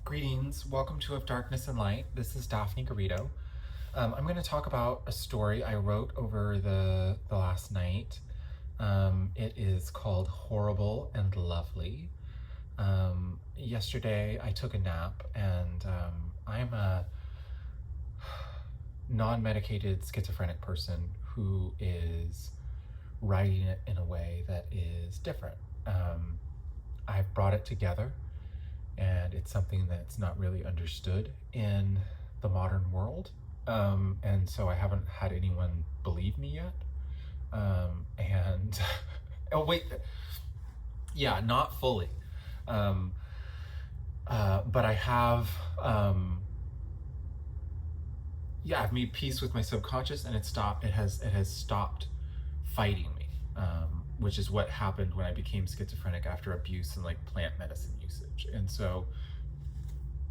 Greetings, welcome to Of Darkness and Light. This is Daphne Garrido. I'm going to talk about a story I wrote over the last night. It is called Horrible and Lovely. Yesterday I took a nap and I'm a non-medicated schizophrenic person who is writing it in a way that is different. I've brought it together, and it's something that's not really understood in the modern world. And so I haven't had anyone believe me yet. And oh wait, yeah, not fully. But I have, yeah, I've made peace with my subconscious, and it has stopped fighting me, which is what happened when I became schizophrenic after abuse and like plant medicine usage. And so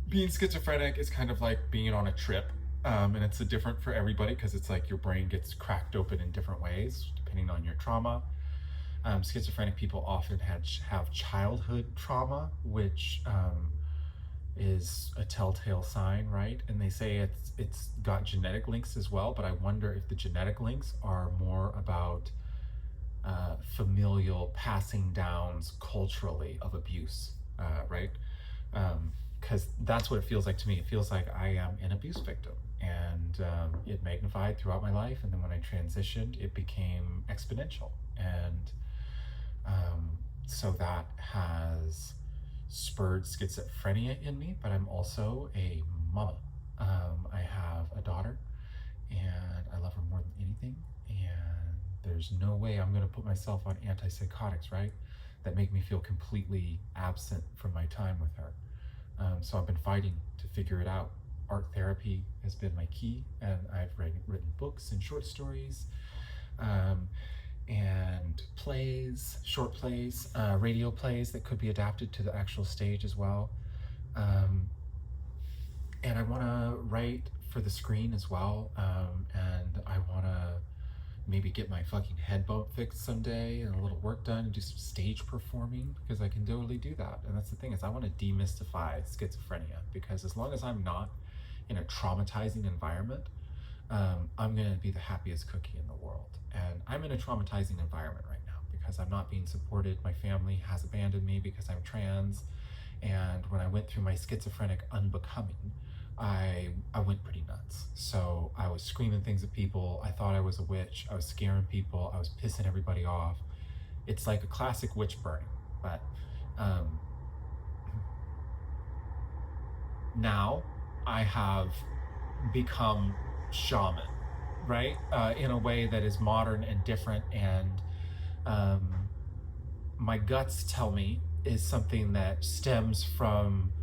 being schizophrenic is kind of like being on a trip, and it's different for everybody because it's like your brain gets cracked open in different ways depending on your trauma. Schizophrenic people often have childhood trauma, which is a telltale sign, right? And they say it's got genetic links as well, but I wonder if the genetic links are more about familial passing downs culturally of abuse, right? Because that's what it feels like to me. It feels like I am an abuse victim, and it magnified throughout my life, and then when I transitioned, it became exponential. And so that has spurred schizophrenia in me, but I'm also a mama. I have a daughter, and I love her more than anything, and there's no way I'm going to put myself on antipsychotics, right, that make me feel completely absent from my time with her. So I've been fighting to figure it out. Art therapy has been my key, and I've written books and short stories, and plays, short plays, radio plays that could be adapted to the actual stage as well. And I want to write for the screen as well, and I want to maybe get my fucking head bump fixed someday and a little work done and do some stage performing, because I can totally do that. And that's the thing, is I want to demystify schizophrenia, because as long as I'm not in a traumatizing environment, I'm going to be the happiest cookie in the world. And I'm in a traumatizing environment right now because I'm not being supported. My family has abandoned me because I'm trans. And when I went through my schizophrenic unbecoming, I went pretty nuts. So I was screaming things at people. I thought I was a witch. I was scaring people. I was pissing everybody off. It's like a classic witch burning. But now I have become shaman, right? In a way that is modern and different. And my guts tell me is something that stems from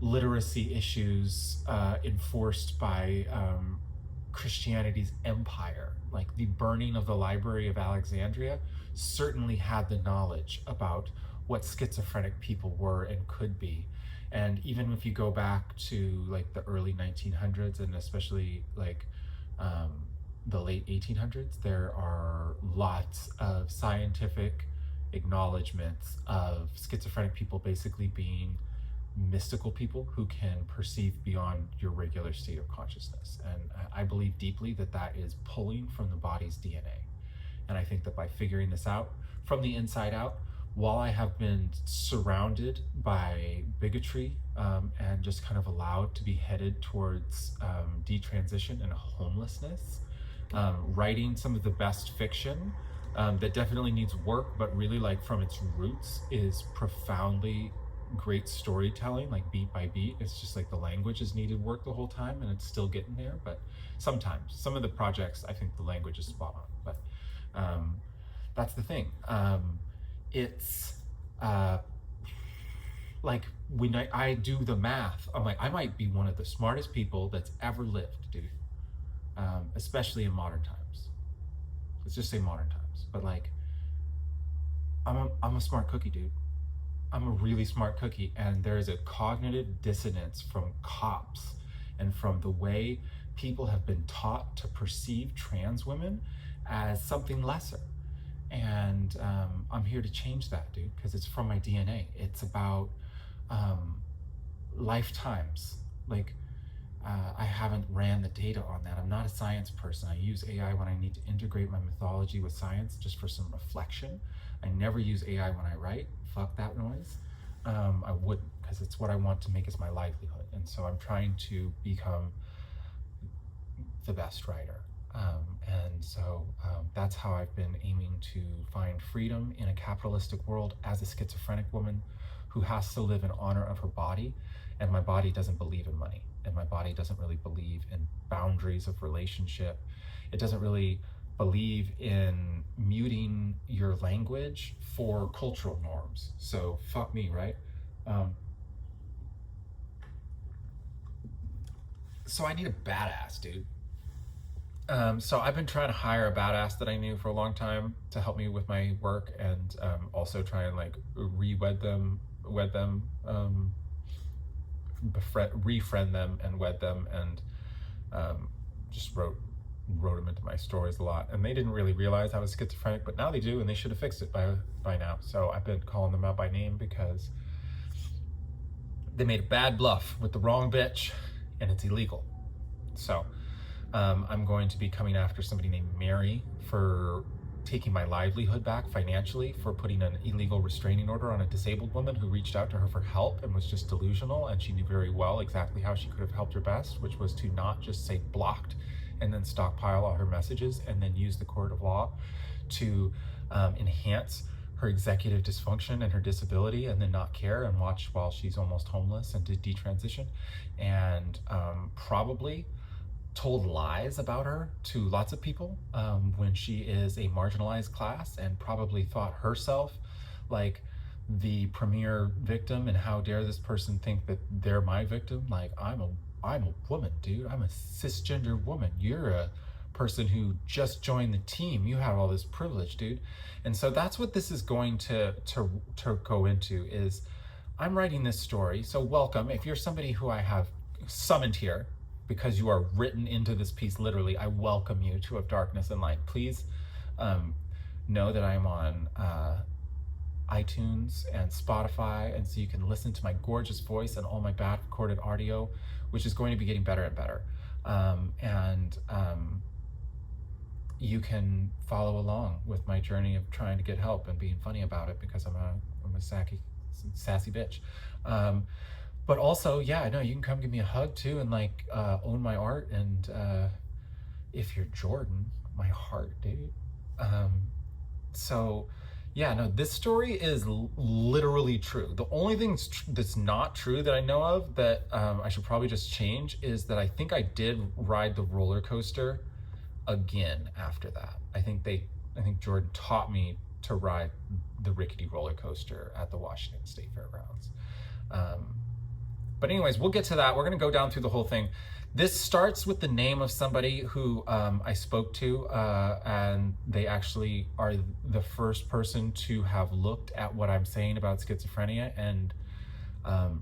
literacy issues enforced by Christianity's empire. Like the burning of the Library of Alexandria certainly had the knowledge about what schizophrenic people were and could be. And even if you go back to like the early 1900s, and especially like the late 1800s, there are lots of scientific acknowledgments of schizophrenic people basically being mystical people who can perceive beyond your regular state of consciousness. And I believe deeply that that is pulling from the body's DNA. And I think that by figuring this out from the inside out, while I have been surrounded by bigotry and just kind of allowed to be headed towards detransition and homelessness, writing some of the best fiction that definitely needs work, but really like from its roots is profoundly great storytelling, like beat by beat. It's just like the language has needed work the whole time, and it's still getting there. But sometimes some of the projects, I think the language is spot on. But that's the thing. It's like when I do the math, I'm like, I might be one of the smartest people that's ever lived, dude. Especially in modern times. Let's just say modern times. But like, I'm a smart cookie, dude. I'm a really smart cookie, and there is a cognitive dissonance from cops and from the way people have been taught to perceive trans women as something lesser. And I'm here to change that, dude, because it's from my DNA. It's about lifetimes. Like, I haven't ran the data on that. I'm not a science person. I use AI when I need to integrate my mythology with science just for some reflection. I never use AI when I write. Fuck that noise. I wouldn't, because it's what I want to make as my livelihood. And so I'm trying to become the best writer. That's how I've been aiming to find freedom in a capitalistic world as a schizophrenic woman who has to live in honor of her body. And my body doesn't believe in money. And my body doesn't really believe in boundaries of relationship. It doesn't really believe in muting your language for cultural norms. So fuck me, right? So I need a badass, dude. So I've been trying to hire a badass that I knew for a long time to help me with my work, and also try and like wed them, refriend them and wed them, and just wrote them into my stories a lot. And they didn't really realize I was schizophrenic, but now they do, and they should have fixed it by now. So I've been calling them out by name because they made a bad bluff with the wrong bitch, and it's illegal. So I'm going to be coming after somebody named Mary for taking my livelihood back financially, for putting an illegal restraining order on a disabled woman who reached out to her for help and was just delusional, and she knew very well exactly how she could have helped her best, which was to not just say blocked and then stockpile all her messages and then use the court of law to enhance her executive dysfunction and her disability, and then not care and watch while she's almost homeless and to detransition, and probably told lies about her to lots of people when she is a marginalized class, and probably thought herself like the premier victim, and how dare this person think that they're my victim. Like, I'm a woman, dude. I'm a cisgender woman. You're a person who just joined the team. You have all this privilege, dude. And so that's what this is going to go into. Is I'm writing this story. So welcome. If you're somebody who I have summoned here because you are written into this piece, literally, I welcome you to Of Darkness and Light. Please know that I'm on iTunes and Spotify, and so you can listen to my gorgeous voice and all my bad recorded audio, which is going to be getting better and better. You can follow along with my journey of trying to get help and being funny about it, because I'm a sassy bitch. But also, yeah, I know you can come give me a hug too, and like own my art, and if you're Jordan, my heart, dude. So yeah, no, this story is literally true. The only thing that's not true that I know of that I should probably just change is that I think I did ride the roller coaster again after that. I think Jordan taught me to ride the rickety roller coaster at the Washington State Fairgrounds. But anyways, we'll get to that. We're gonna go down through the whole thing. This starts with the name of somebody who I spoke to, and they actually are the first person to have looked at what I'm saying about schizophrenia and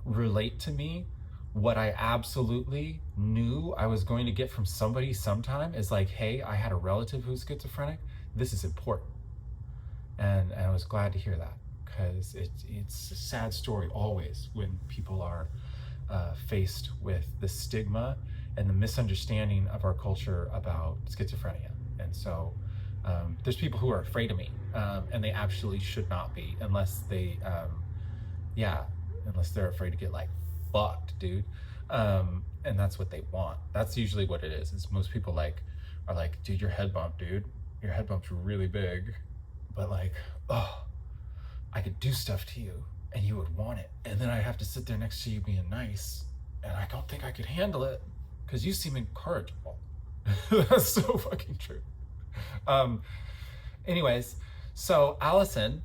relate to me. What I absolutely knew I was going to get from somebody sometime is like, hey, I had a relative who's schizophrenic. This is important. And I was glad to hear that, because it's a sad story always when people are faced with the stigma and the misunderstanding of our culture about schizophrenia. And so there's people who are afraid of me, and they absolutely should not be, unless they're afraid to get like fucked, dude. And that's what they want. That's usually what it is most people are like, dude, your head bump, dude. Your head bump's really big, but like, oh, I could do stuff to you and you would want it. And then I have to sit there next to you being nice, and I don't think I could handle it because you seem incorrigible. That's so fucking true. Anyways, so Allison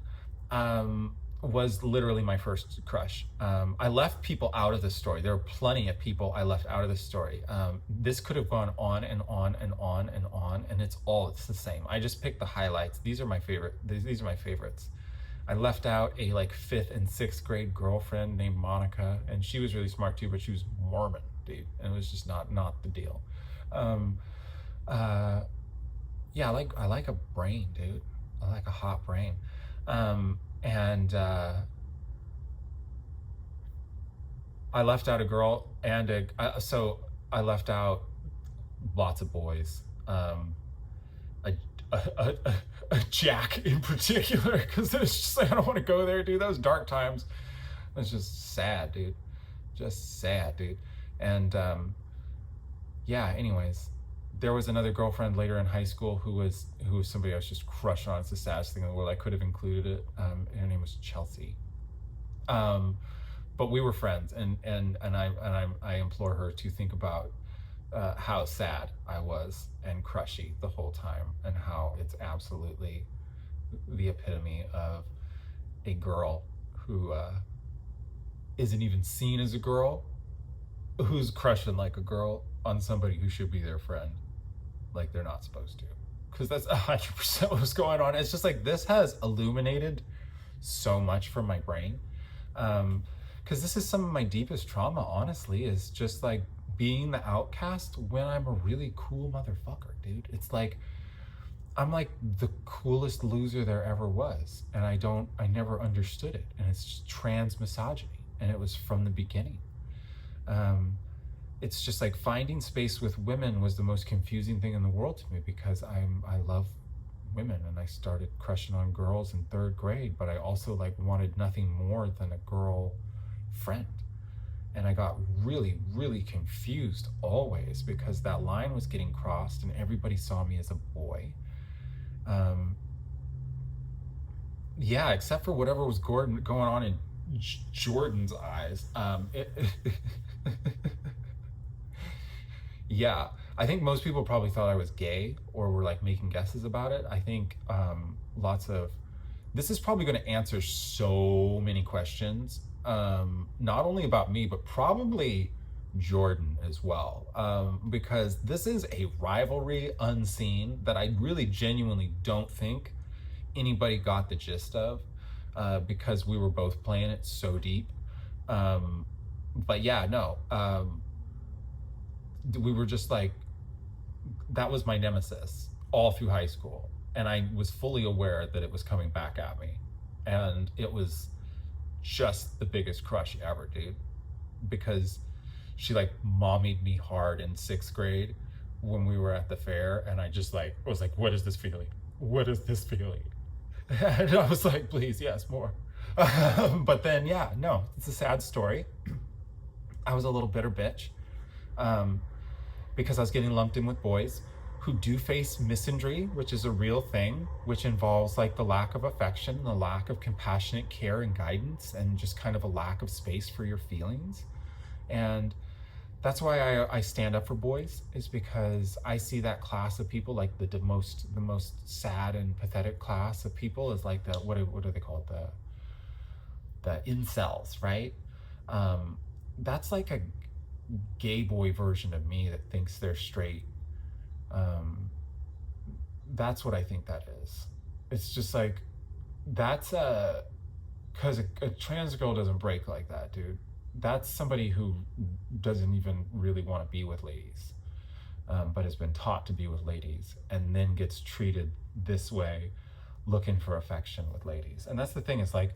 was literally my first crush. I left people out of this story. There are plenty of people I left out of this story. This could have gone on and on and on and on, and it's the same. I just picked the highlights. These are my favorite. These are my favorites. I left out a like 5th and 6th grade girlfriend named Monica, and she was really smart too, but she was Mormon, dude, and it was just not the deal. Yeah, I like a brain, dude. I like a hot brain. I I left out a girl and so I left out lots of boys. A, a, a, a Jack in particular, because it's just like, I don't want to go there, dude. Those dark times. It's just sad, dude. Just sad, dude. And yeah, anyways, there was another girlfriend later in high school who was somebody I was just crushed on. It's the saddest thing in the world. I could have included it. Her name was Chelsea. But we were friends, and I implore her to think about how sad I was and crushy the whole time, and how it's absolutely the epitome of a girl who isn't even seen as a girl, who's crushing like a girl on somebody who should be their friend, like they're not supposed to. Because that's 100% what's going on. It's just like, this has illuminated so much from my brain. Because this is some of my deepest trauma, honestly, is just like being the outcast when I'm a really cool motherfucker, dude. It's like, I'm like the coolest loser there ever was. And I never understood it. And it's just trans misogyny. And it was from the beginning. It's just like finding space with women was the most confusing thing in the world to me, because I love women, and I started crushing on girls in 3rd grade, but I also like wanted nothing more than a girl friend. And I got really, really confused always, because that line was getting crossed and everybody saw me as a boy. Yeah, except for whatever was going on in Jordan's eyes. Yeah, I think most people probably thought I was gay or were like making guesses about it. I think this is probably going to answer so many questions, not only about me, but probably Jordan as well, because this is a rivalry unseen that I really genuinely don't think anybody got the gist of, because we were both playing it so deep. But yeah, no, we were just like, that was my nemesis all through high school. And I was fully aware that it was coming back at me. And it was just the biggest crush ever, dude. Because she like mommied me hard in 6th grade when we were at the fair. And I just like was like, what is this feeling? What is this feeling? And I was like, please, yes, more. But then, yeah, no, it's a sad story. I was a little bitter bitch. Because I was getting lumped in with boys who do face misandry, which is a real thing, which involves like the lack of affection, the lack of compassionate care and guidance, and just kind of a lack of space for your feelings. And that's why I stand up for boys, is because I see that class of people, like the most sad and pathetic class of people, is like the, what do they call it? The incels, right? That's like a gay boy version of me that thinks they're straight. That's what I think that is. It's just like, that's because a trans girl doesn't break like that, dude. That's somebody who doesn't even really want to be with ladies, but has been taught to be with ladies, and then gets treated this way, looking for affection with ladies. And that's the thing, it's like,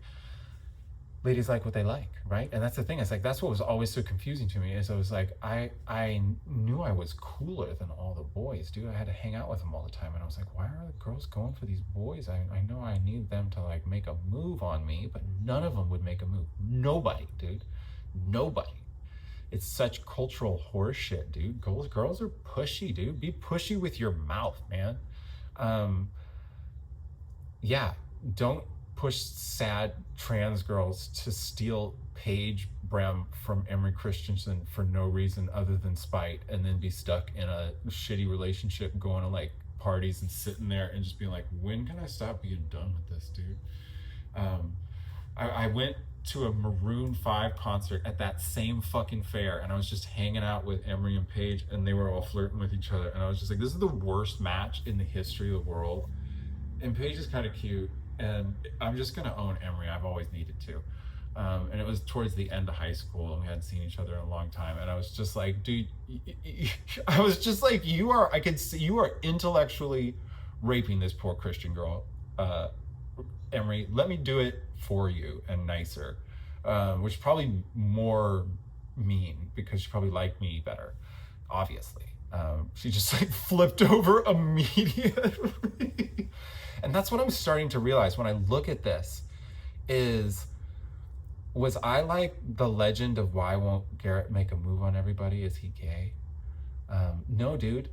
ladies like what they like, right? And that's the thing, it's like, that's what was always so confusing to me, is I was like, I knew I was cooler than all the boys, dude. I had to hang out with them all the time, and I was like, why are the girls going for these boys? I know I need them to like make a move on me, but none of them would make a move. Nobody, dude. Nobody. It's such cultural horseshit, dude. Girls are pushy, dude. Be pushy with your mouth, man. Yeah, don't push sad trans girls to steal Paige Brem from Emery Christensen for no reason other than spite, and then be stuck in a shitty relationship, going to like parties and sitting there and just being like, when can I stop being done with this, dude? I went to a Maroon 5 concert at that same fucking fair, and I was just hanging out with Emery and Paige, and they were all flirting with each other, and I was just like, this is the worst match in the history of the world. And Paige is kind of cute, and I'm just gonna own Emery. I've always needed to. And it was towards the end of high school, and we hadn't seen each other in a long time, and I was just like, dude, I was just like, I could see you are intellectually raping this poor Christian girl. Emery, let me do it for you and nicer, which is probably more mean because she probably liked me better, obviously. She just like flipped over immediately. And that's what I'm starting to realize when I look at this is, was I like the legend of why won't Garrett make a move on everybody? Is he gay? No, dude.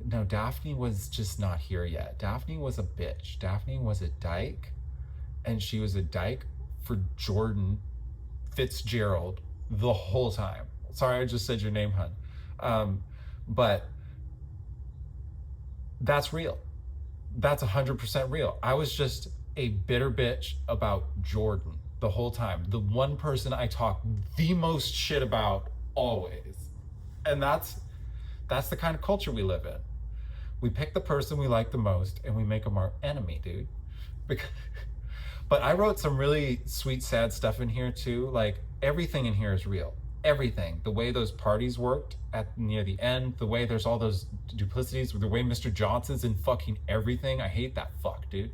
No, Daphne was just not here yet. Daphne was a bitch. Daphne was a dyke, and she was a dyke for Jordan Fitzgerald the whole time. Sorry, I just said your name, hun. But that's real. That's 100% real. I was just a bitter bitch about Jordan the whole time. The one person I talk the most shit about always. And that's the kind of culture we live in. We pick the person we like the most and we make them our enemy, dude. But I wrote some really sweet, sad stuff in here too. Like, everything in here is real. Everything. The way those parties worked at near the end, the way there's all those duplicities, the way Mr. Johnson's in fucking everything. I hate that fuck, dude.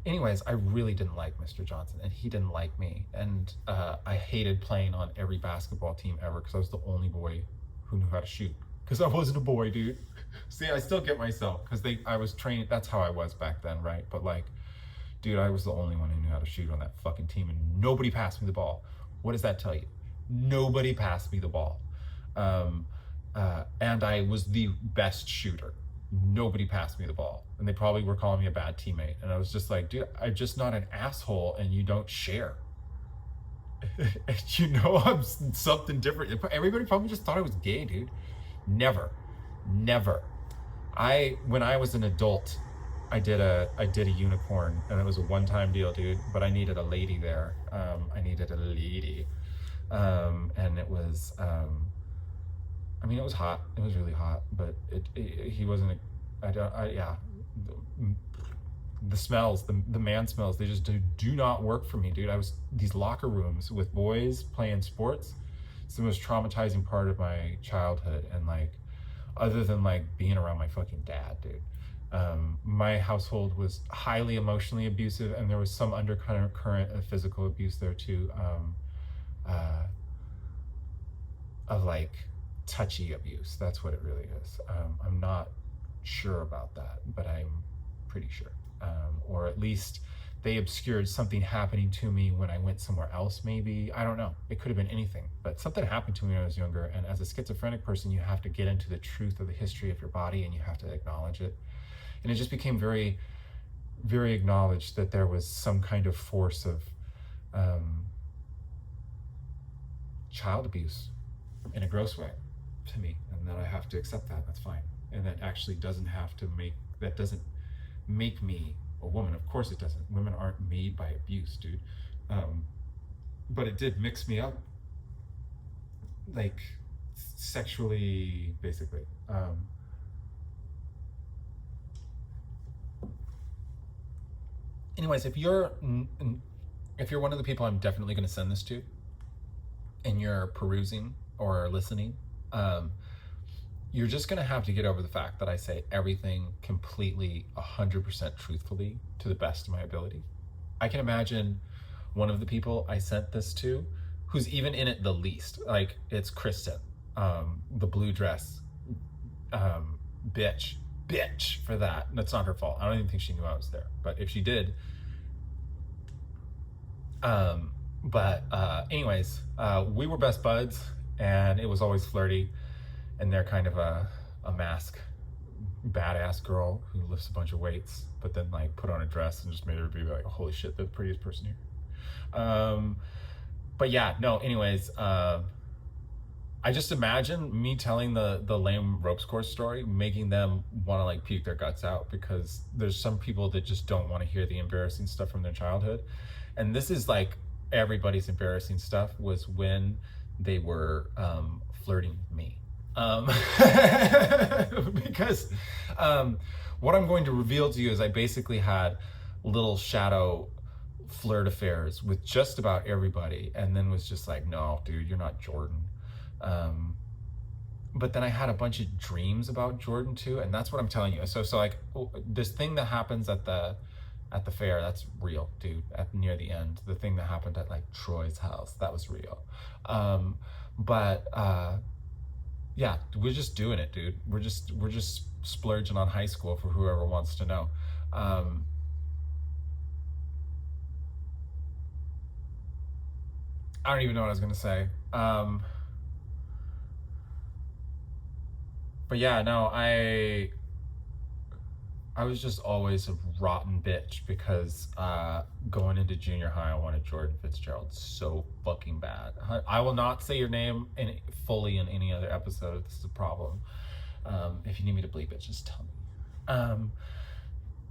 Anyways, I really didn't like Mr. Johnson, and he didn't like me. And I hated playing on every basketball team ever because I was the only boy who knew how to shoot. Because I wasn't a boy, dude. See, I still get myself because I was trained. That's how I was back then, right? But like, dude, I was the only one who knew how to shoot on that fucking team, and nobody passed me the ball. What does that tell you? Nobody passed me the ball. And I was the best shooter. Nobody passed me the ball. And they probably were calling me a bad teammate. And I was just like, dude, I'm just not an asshole, and you don't share. You know, I'm something different. Everybody probably just thought I was gay, dude. Never. When I was an adult, I did a unicorn, and it was a one-time deal, dude. But I needed a lady there. And it was, I mean, it was hot. It was really hot, but he wasn't. The smells, the man smells, they just do not work for me, dude. I was these locker rooms with boys playing sports. It's the most traumatizing part of my childhood, and like, other than like being around my fucking dad, dude. My household was highly emotionally abusive, and there was some undercurrent of physical abuse there too, of like touchy abuse. That's what it really is. I'm not sure about that, but I'm pretty sure. Or at least they obscured something happening to me when I went somewhere else, maybe. I don't know. It could have been anything, but something happened to me when I was younger. And as a schizophrenic person, you have to get into the truth of the history of your body, and you have to acknowledge it. And it just became very, very acknowledged that there was some kind of force of child abuse in a gross way to me, and that I have to accept that. That's fine. And that actually doesn't make me a woman. Of course it doesn't. Women aren't made by abuse, dude. But it did mix me up, like, sexually, basically. Anyways, if you're one of the people I'm definitely going to send this to, and you're perusing or listening, you're just going to have to get over the fact that I say everything completely 100% truthfully to the best of my ability. I can imagine one of the people I sent this to who's even in it the least. Like, it's Kristen, the blue dress, bitch for that. That's not her fault. I don't even think she knew I was there, but if she did, anyways, we were best buds, and it was always flirty. And they're kind of a mask badass girl who lifts a bunch of weights, but then like put on a dress and just made her be like, holy shit, they're the prettiest person here. But yeah, no, anyways, I just imagine me telling the lame ropes course story, making them want to like puke their guts out, because there's some people that just don't want to hear the embarrassing stuff from their childhood. And this is like everybody's embarrassing stuff was when they were flirting with me. Because what I'm going to reveal to you is I basically had little shadow flirt affairs with just about everybody, and then was just like, no, dude, you're not Jordan. But then I had a bunch of dreams about Jordan too, and that's what I'm telling you. So like this thing that happens at the at the fair. That's real, dude. At near the end, the thing that happened at like Troy's house, that was real. But yeah, we're just doing it, dude. We're just splurging on high school for whoever wants to know. Um, I don't even know what I was gonna say. But yeah, no, I was just always a rotten bitch because going into junior high, I wanted Jordan Fitzgerald so fucking bad. I will not say your name fully in any other episode. This is a problem. If you need me to bleep it, just tell me.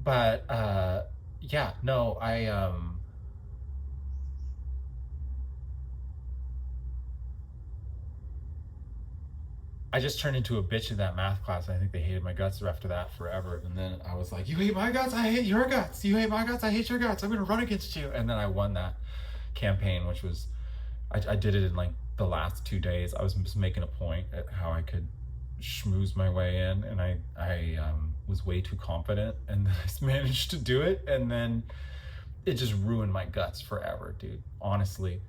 But yeah, no, I just turned into a bitch in that math class. I think they hated my guts after that forever. And then I was like, "You hate my guts, I hate your guts. You hate my guts, I hate your guts. I'm gonna run against you." And then I won that campaign, which was, I did it in like the last 2 days. I was just making a point at how I could schmooze my way in, and I was way too confident, and then I managed to do it, and then it just ruined my guts forever, dude. Honestly,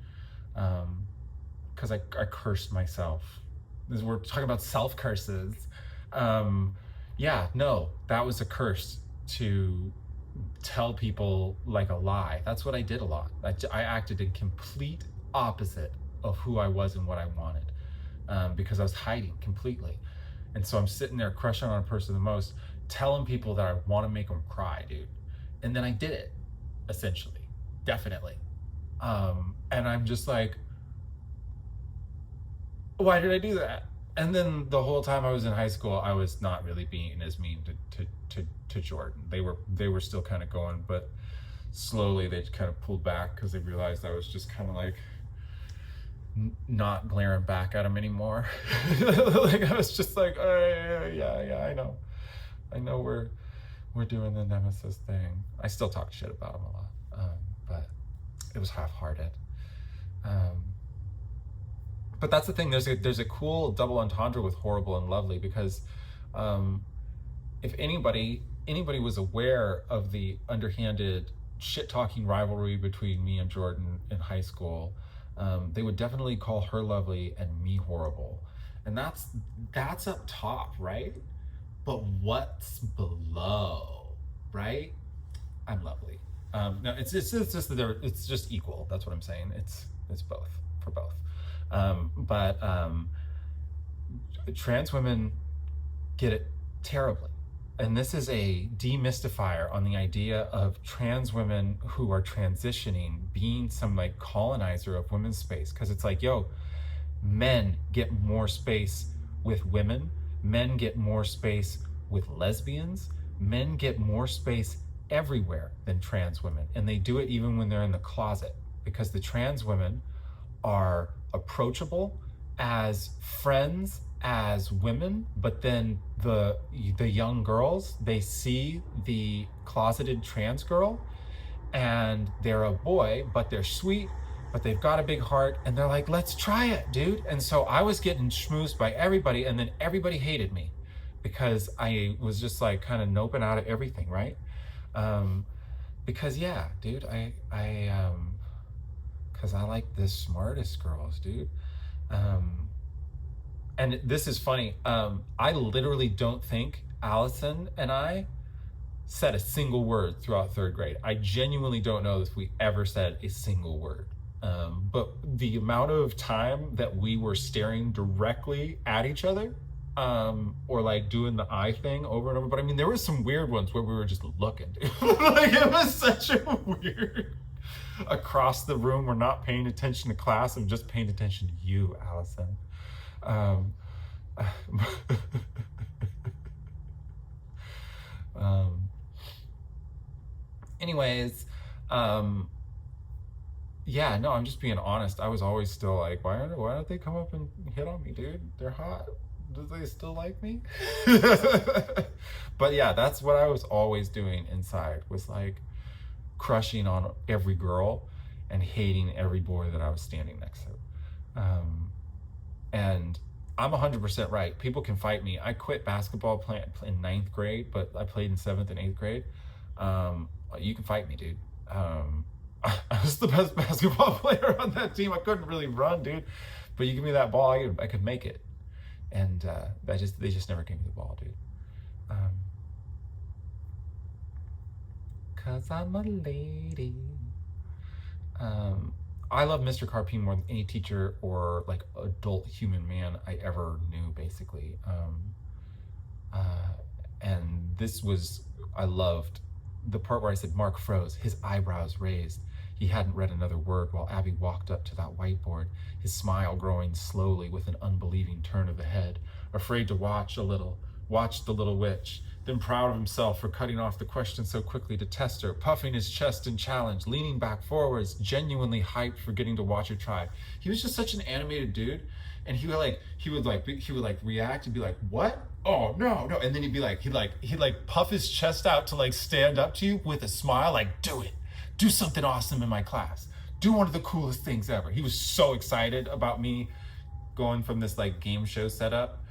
because I cursed myself. We're talking about self curses. Yeah, no, that was a curse to tell people like a lie. That's what I did a lot. I acted in complete opposite of who I was and what I wanted, because I was hiding completely. And so I'm sitting there crushing on a person the most, telling people that I want to make them cry, dude. And then I did it, essentially, definitely. And I'm just like, why did I do that? And then the whole time I was in high school, I was not really being as mean to Jordan. They were still kind of going, but slowly they kind of pulled back because they realized I was just kind of like not glaring back at him anymore. Like I was just like, oh, yeah, I know we're doing the nemesis thing. I still talk shit about him a lot, but it was half-hearted. But that's the thing. There's a cool double entendre with horrible and lovely, because if anybody was aware of the underhanded shit talking rivalry between me and Jordan in high school, they would definitely call her lovely and me horrible. And that's up top, right? But what's below, right? I'm lovely. No, it's just that it's just equal. That's what I'm saying. It's both, for both. But trans women get it terribly. And this is a demystifier on the idea of trans women who are transitioning being some like colonizer of women's space. Because it's like, yo, men get more space with women, men get more space with lesbians, men get more space everywhere than trans women. And they do it even when they're in the closet, because the trans women are approachable as friends, as women, but then the young girls, they see the closeted trans girl and they're a boy, but they're sweet, but they've got a big heart, and they're like, let's try it, dude. And so I was getting schmoozed by everybody, and then everybody hated me because I was just like kind of noping out of everything, right? Because yeah, dude, because I like the smartest girls, dude. And this is funny. I literally don't think Allison and I said a single word throughout third grade. I genuinely don't know if we ever said a single word. But the amount of time that we were staring directly at each other, or like doing the eye thing over and over. But I mean, there were some weird ones where we were just looking, dude. Like it was such a weird, across the room, we're not paying attention to class, I'm just paying attention to you, Allison. Um, um, anyways, yeah, no, I'm just being honest. I was always still like, why don't they come up and hit on me, dude? They're hot. Do they still like me? But yeah, that's what I was always doing inside, was like crushing on every girl and hating every boy that I was standing next to. And I'm 100% right. People can fight me. I quit basketball in 9th grade, but I played in 7th and 8th grade. you can fight me, dude. I was the best basketball player on that team. I couldn't really run, dude, but you give me that ball, I could make it. And they just never gave me the ball, dude. 'Cause I'm a lady. I love Mr. Carpine more than any teacher or like adult human man I ever knew, basically. And this was, I loved the part where I said Mark froze, his eyebrows raised. He hadn't read another word while Abby walked up to that whiteboard, his smile growing slowly with an unbelieving turn of the head, afraid to watch the little witch, then proud of himself for cutting off the question so quickly to test her, puffing his chest in challenge, leaning back forwards, genuinely hyped for getting to watch her try. He was just such an animated dude, and he would react and be like, "What? Oh no!" And then he'd puff his chest out to like stand up to you with a smile, like, do something awesome in my class, do one of the coolest things ever. He was so excited about me going from this like game show setup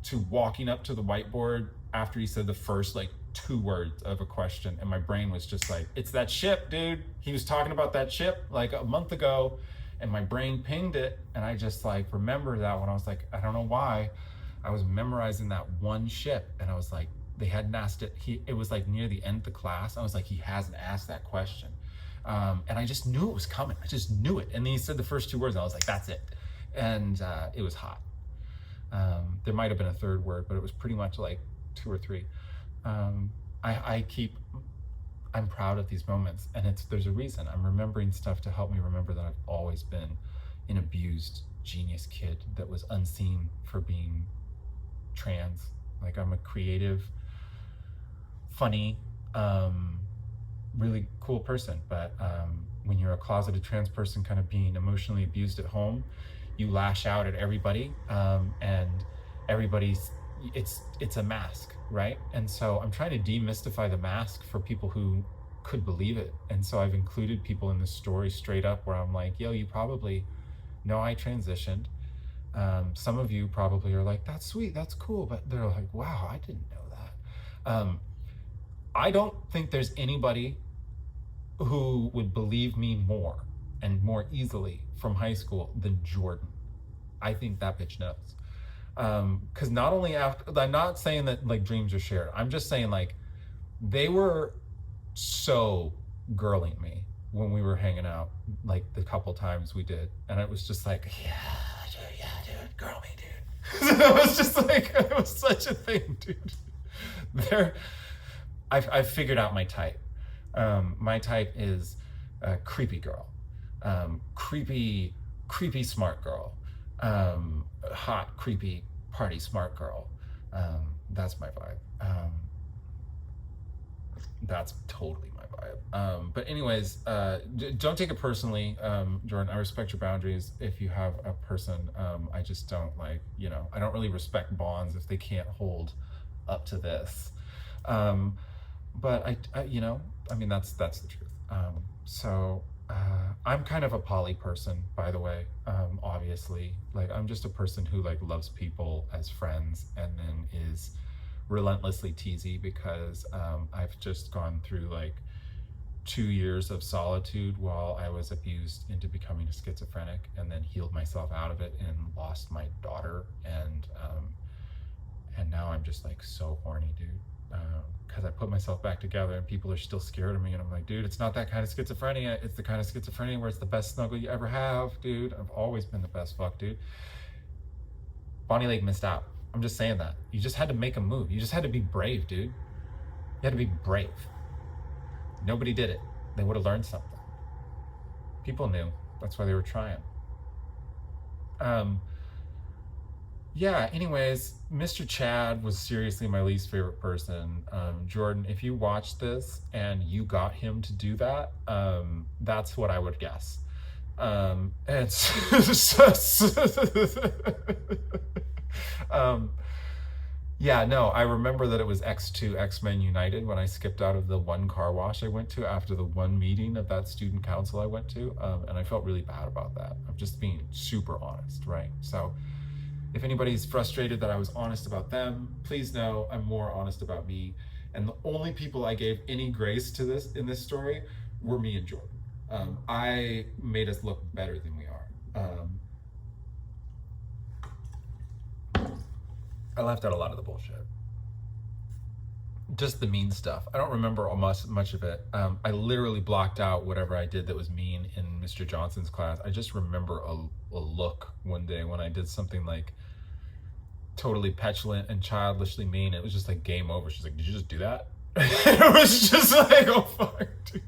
to walking up to the whiteboard after he said the first like 2 words of a question, and my brain was just like, it's that ship, dude. He was talking about that ship like a month ago, and my brain pinged it, and I just like remember that when I was like, I don't know why, I was memorizing that one ship, and I was like, they hadn't asked it. It was like near the end of the class. I was like, he hasn't asked that question, and I just knew it was coming. I just knew it, and then he said the first 2 words, and I was like, that's it, and it was hot. There might have been a 3rd word, but it was pretty much like 2 or 3. I'm proud of these moments, and there's a reason. I'm remembering stuff to help me remember that I've always been an abused genius kid that was unseen for being trans. Like, I'm a creative, funny, really cool person, but when you're a closeted trans person kind of being emotionally abused at home, you lash out at everybody, and it's a mask, right? And so I'm trying to demystify the mask for people who could believe it. And so I've included people in this story straight up where I'm like, yo, you probably know I transitioned. Some of you probably are like, that's sweet, that's cool, but they're like, wow, I didn't know that. I don't think there's anybody who would believe me more and more easily from high school than Jordan. I think that bitch knows. Because not only after, I'm not saying that like dreams are shared. I'm just saying like they were so girling me when we were hanging out, like the couple times we did, and it was just like, yeah, dude, girl me, dude. It was just like, it was such a thing, dude. I figured out my type. My type is a creepy girl, creepy smart girl, hot, creepy, party smart girl. That's my vibe. That's totally my vibe. But anyways, don't take it personally, Jordan. I respect your boundaries. If you have a person, I just don't like, I don't really respect bonds if they can't hold up to this. But I mean, that's the truth. So I'm kind of a poly person, by the way. Obviously, like I'm just a person who like loves people as friends and then is relentlessly teasy because I've just gone through like 2 years of solitude while I was abused into becoming a schizophrenic, and then healed myself out of it and lost my daughter, and now I'm just like so horny, dude. Because I put myself back together and people are still scared of me, and I'm like, dude, it's not that kind of schizophrenia. It's the kind of schizophrenia where it's the best snuggle you ever have, dude. I've always been the best fuck, dude. Bonnie Lake missed out. I'm just saying that. You just had to make a move. You just had to be brave, dude. You had to be brave. Nobody did it. They would have learned something. People knew. That's why they were trying. Yeah, anyways, Mr. Chad was seriously my least favorite person. Jordan, if you watched this and you got him to do that, that's what I would guess. Yeah, no, I remember that it was X2 X-Men United when I skipped out of the one car wash I went to after the one meeting of that student council I went to, and I felt really bad about that. I'm just being super honest, right? So if anybody's frustrated that I was honest about them, please know I'm more honest about me. And the only people I gave any grace to this in this story were me and Jordan. I made us look better than we are. I left out a lot of the bullshit. Just the mean stuff. I don't remember much of it. I literally blocked out whatever I did that was mean in Mr. Johnson's class. I just remember a look one day when I did something like totally petulant and childishly mean. It was just like game over. She's like, "Did you just do that?" It was just like, oh fuck, dude.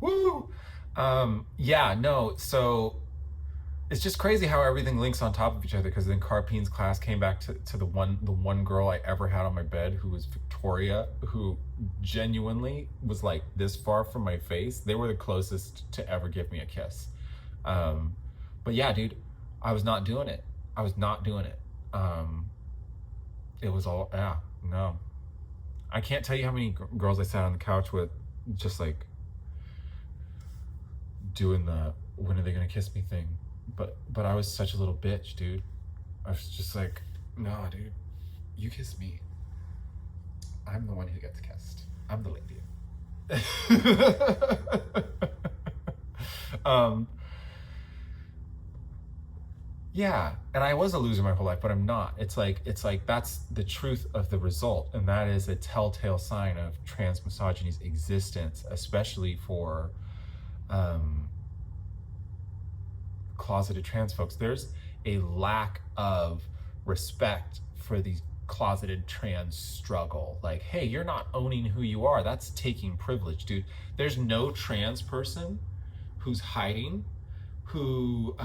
Woo. Yeah, no, so it's just crazy how everything links on top of each other, because then Carpeen's class came back to the one girl I ever had on my bed, who was Victoria, who genuinely was like this far from my face. They were the closest to ever give me a kiss. But yeah, dude, I was not doing it. I was not doing it. It was all, yeah, no. I can't tell you how many girls I sat on the couch with, just like doing the "when are they gonna kiss me" thing. But I was such a little bitch, dude. I was just like, no, dude, you kiss me. I'm the one who gets kissed. I'm the lady. Yeah, and I was a loser my whole life, but I'm not. It's like that's the truth of the result, and that is a telltale sign of trans misogyny's existence, especially for closeted trans folks. There's a lack of respect for the closeted trans struggle. Like, hey, you're not owning who you are. That's taking privilege, dude. There's no trans person who's hiding who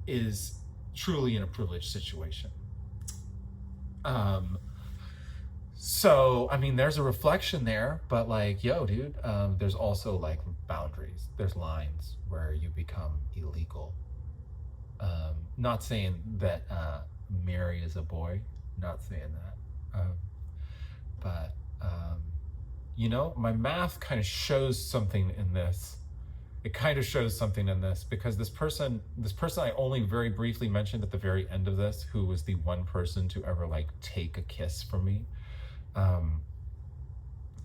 is truly in a privileged situation. So, I mean, there's a reflection there, but like, yo, dude, there's also like boundaries. There's lines where you become illegal. Not saying that Mary is a boy, not saying that. But, you know, my math kind of shows something in this. It kind of shows something in this, because this person I only very briefly mentioned at the very end of this, who was the one person to ever like take a kiss from me,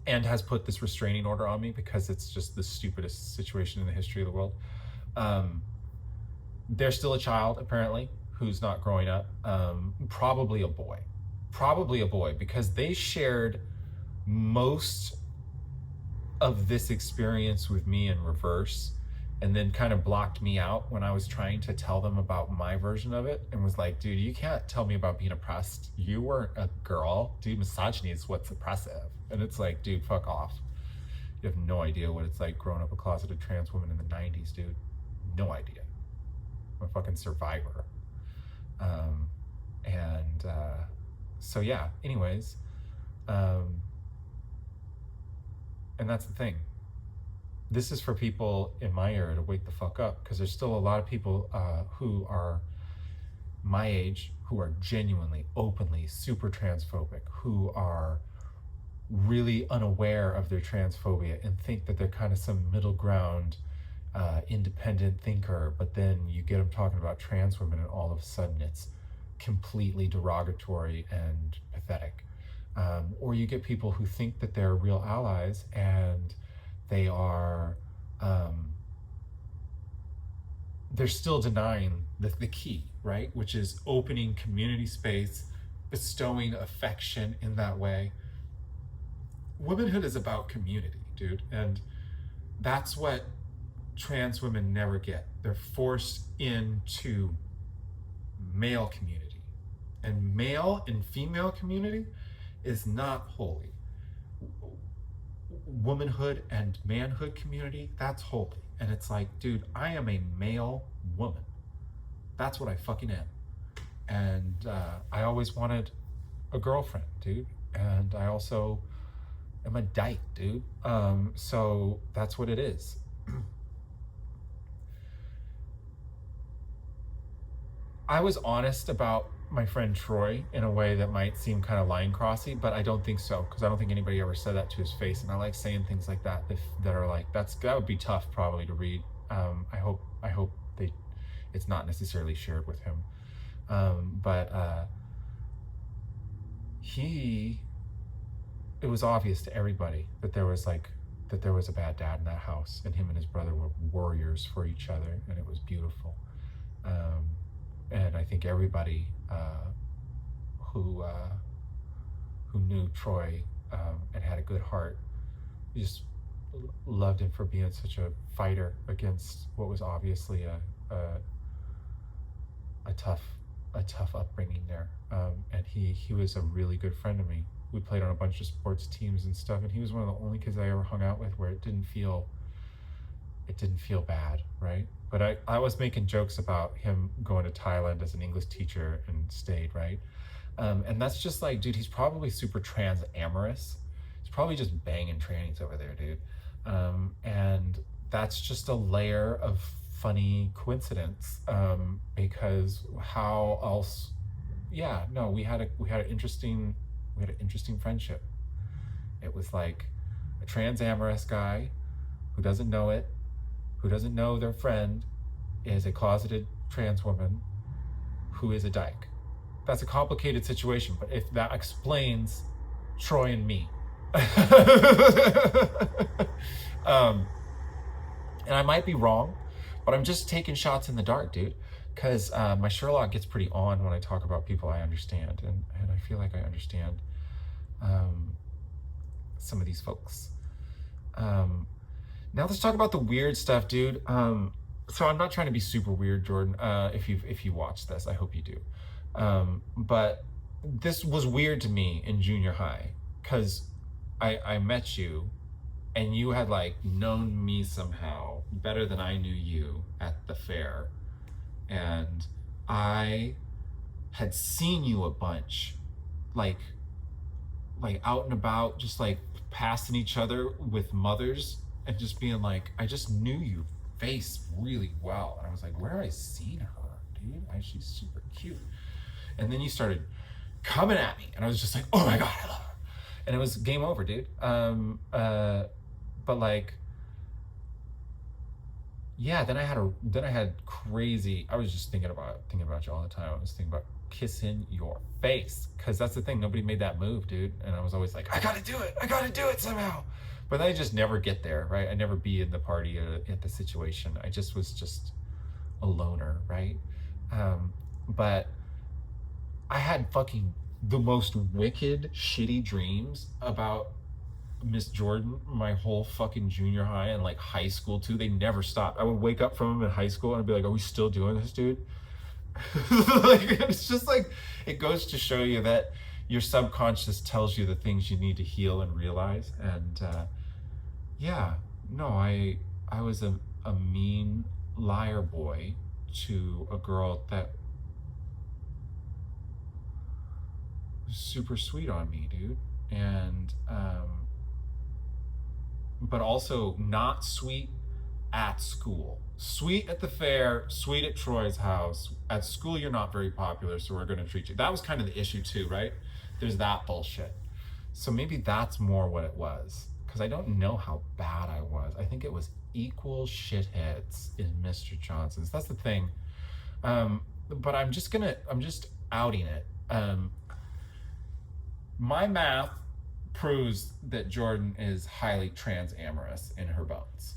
and has put this restraining order on me because it's just the stupidest situation in the history of the world. They're still a child, apparently, who's not growing up. Probably a boy, because they shared most of this experience with me in reverse, and then kind of blocked me out when I was trying to tell them about my version of it, and was like, dude, you can't tell me about being oppressed. You weren't a girl. Dude, misogyny is what's oppressive. And it's like, dude, fuck off. You have no idea what it's like growing up a closeted trans woman in the 90s, dude. No idea. I'm a fucking survivor. So yeah, anyways, and that's the thing. This is for people in my era to wake the fuck up, because there's still a lot of people who are my age, who are genuinely, openly super transphobic, who are really unaware of their transphobia and think that they're kind of some middle ground independent thinker, but then you get them talking about trans women and all of a sudden it's completely derogatory and pathetic. Or you get people who think that they're real allies, and they are they're still denying the key, right? Which is opening community space, bestowing affection in that way. Womanhood is about community, dude, and that's what trans women never get. They're forced into male community, and male and female community is not holy. Womanhood and manhood community, that's holy. And it's like, dude, I am a male woman. That's what I fucking am. And I always wanted a girlfriend, dude. And I also am a dyke, dude. So that's what it is. I was honest about my friend Troy in a way that might seem kind of line crossy, but I don't think so, because I don't think anybody ever said that to his face, and I like saying things like that that are like, that would be tough probably to read. I hope it's not necessarily shared with him. But it was obvious to everybody that there was a bad dad in that house, and him and his brother were warriors for each other, and it was beautiful. And I think everybody who knew Troy and had a good heart just loved him for being such a fighter against what was obviously a tough upbringing there. And he was a really good friend to me. We played on a bunch of sports teams and stuff, and he was one of the only kids I ever hung out with where it didn't feel bad, right? But I was making jokes about him going to Thailand as an English teacher and stayed, right? And that's just like, dude, he's probably super trans amorous. He's probably just banging trannies over there, dude. And that's just a layer of funny coincidence, because how else? Yeah, no, we had an interesting friendship. It was like a trans amorous guy who doesn't know it, who doesn't know their friend is a closeted trans woman who is a dyke. That's a complicated situation, but if that explains Troy and me. And I might be wrong, but I'm just taking shots in the dark, dude, because my Sherlock gets pretty on when I talk about people I understand, and I feel like I understand some of these folks. Now let's talk about the weird stuff, dude. So I'm not trying to be super weird, Jordan. If you watch this, I hope you do. But this was weird to me in junior high, because I met you and you had like known me somehow better than I knew you at the fair, and I had seen you a bunch, like out and about, just like passing each other with mothers, and just being like, I just knew your face really well, and I was like, where have I seen her, dude? She's super cute. And then you started coming at me, and I was just like, oh my god, I love her. And it was game over, dude. But like, yeah, then I had crazy, I was just thinking about you all the time. I was thinking about kissing your face, because that's the thing, nobody made that move, dude. And I was always like, I gotta do it somehow. But then I just never get there, right? I never be in the party at the situation. I just was just a loner, right? But I had fucking the most wicked, shitty dreams about Miss Jordan my whole fucking junior high and like high school too. They never stopped. I would wake up from them in high school and I'd be like, are we still doing this, dude? Like, it's just like, it goes to show you that your subconscious tells you the things you need to heal and realize. And yeah, no, I was a mean liar boy to a girl that was super sweet on me, dude. And but also not sweet at school. Sweet at the fair, sweet at Troy's house. At school, you're not very popular, so we're gonna treat you. That was kind of the issue too, right? There's that bullshit. So maybe that's more what it was, because I don't know how bad I was. I think it was equal shitheads in Mr. Johnson's. That's the thing. But I'm just outing it. My math proves that Jordan is highly trans amorous in her bones,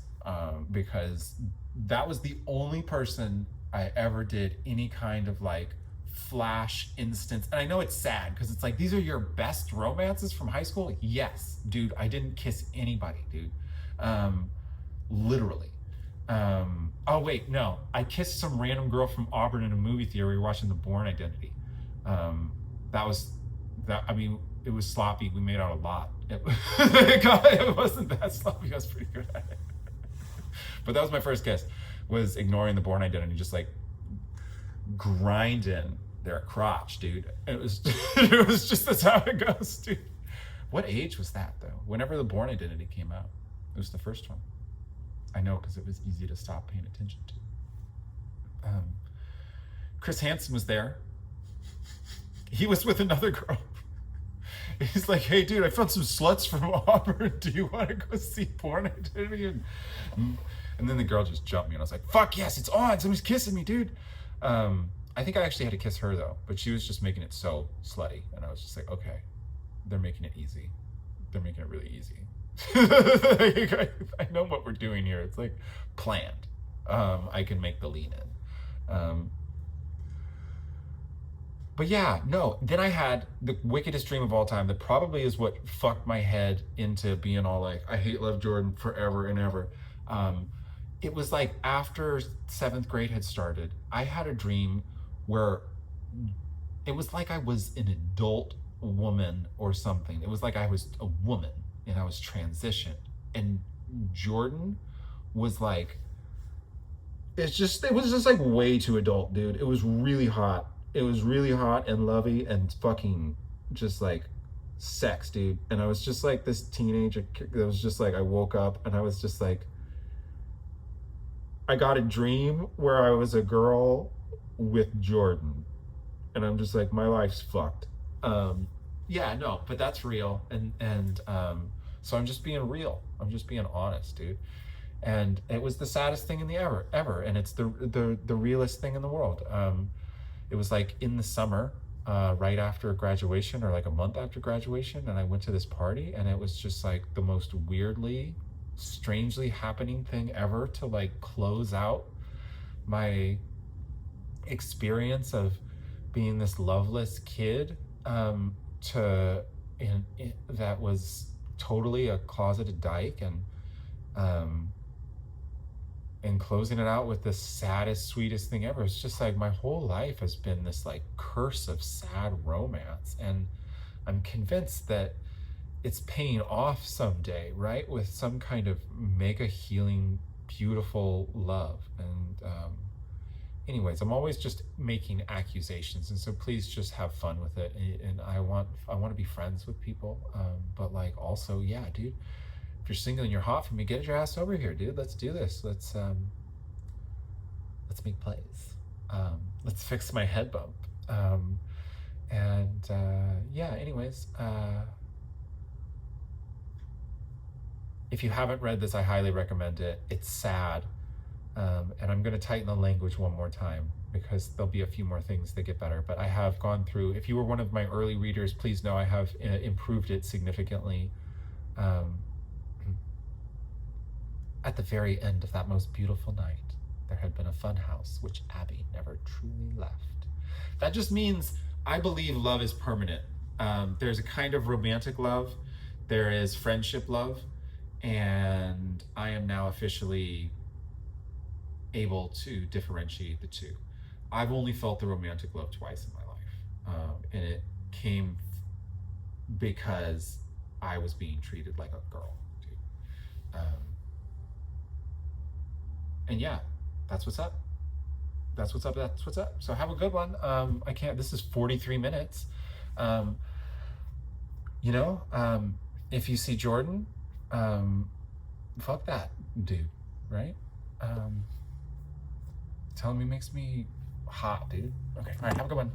because that was the only person I ever did any kind of like flash instance. And I know it's sad, because it's like, these are your best romances from high school? Yes, dude, I didn't kiss anybody, dude. Literally. Oh wait, no, I kissed some random girl from Auburn in a movie theater. We were watching The Bourne Identity. I mean, it was sloppy. We made out a lot. It wasn't that sloppy. I was pretty good at it. But that was my first kiss, was ignoring The Bourne Identity, just like grinding their crotch, dude. It was just, that's how it goes, dude. What age was that, though? Whenever The Bourne Identity came out. It was the first one. I know, because it was easy to stop paying attention to. Chris Hansen was there. He was with another girl. He's like, hey, dude, I found some sluts from Auburn. Do you want to go see Bourne Identity? And then the girl just jumped me, and I was like, fuck yes, it's on. Somebody's kissing me, dude. I think I actually had to kiss her though, but she was just making it so slutty, and I was just like, okay, they're making it easy. They're making it really easy. I know what we're doing here. It's like planned. I can make the lean in. But yeah, no. Then I had the wickedest dream of all time that probably is what fucked my head into being all like, I hate Love Jordan forever and ever. It was like after seventh grade had started, I had a dream where it was like I was an adult woman or something. It was like I was a woman and I was transitioned. And Jordan was like, it was just like way too adult, dude. It was really hot. It was really hot and lovey and fucking just like sex, dude. And I was just like this teenager that was just like, I woke up and I was just like, I got a dream where I was a girl with Jordan. And I'm just like, my life's fucked. Yeah, no, but that's real. And so I'm just being real. I'm just being honest, dude. And it was the saddest thing in the ever. And it's the realest thing in the world. It was like in the summer, right after graduation or like a month after graduation. And I went to this party and it was just like the most weirdly, strangely happening thing ever to like close out my experience of being this loveless kid, that was totally a closeted dyke, and closing it out with the saddest, sweetest thing ever. It's just like my whole life has been this like curse of sad romance, and I'm convinced that it's paying off someday, right? With some kind of mega healing, beautiful love. And anyways, I'm always just making accusations, and so please just have fun with it. And I want to be friends with people, but like also, yeah, dude, if you're single and you're hot for me, get your ass over here, dude. Let's do this. Let's make plays. Let's fix my head bump. Yeah. Anyways, if you haven't read this, I highly recommend it. It's sad. And I'm going to tighten the language one more time because there'll be a few more things that get better. But I have gone through, if you were one of my early readers, please know I have improved it significantly. At the very end of that most beautiful night, there had been a fun house which Abby never truly left. That just means I believe love is permanent. There's a kind of romantic love, there is friendship love, and I am now officially able to differentiate the two. I've only felt the romantic love twice in my life, and it came because I was being treated like a girl, dude. And yeah, that's what's up. That's what's up. That's what's up. So have a good one. This is 43 minutes. If you see Jordan, fuck that dude, right? Telling me makes me hot, dude. Okay, all right, have a good one.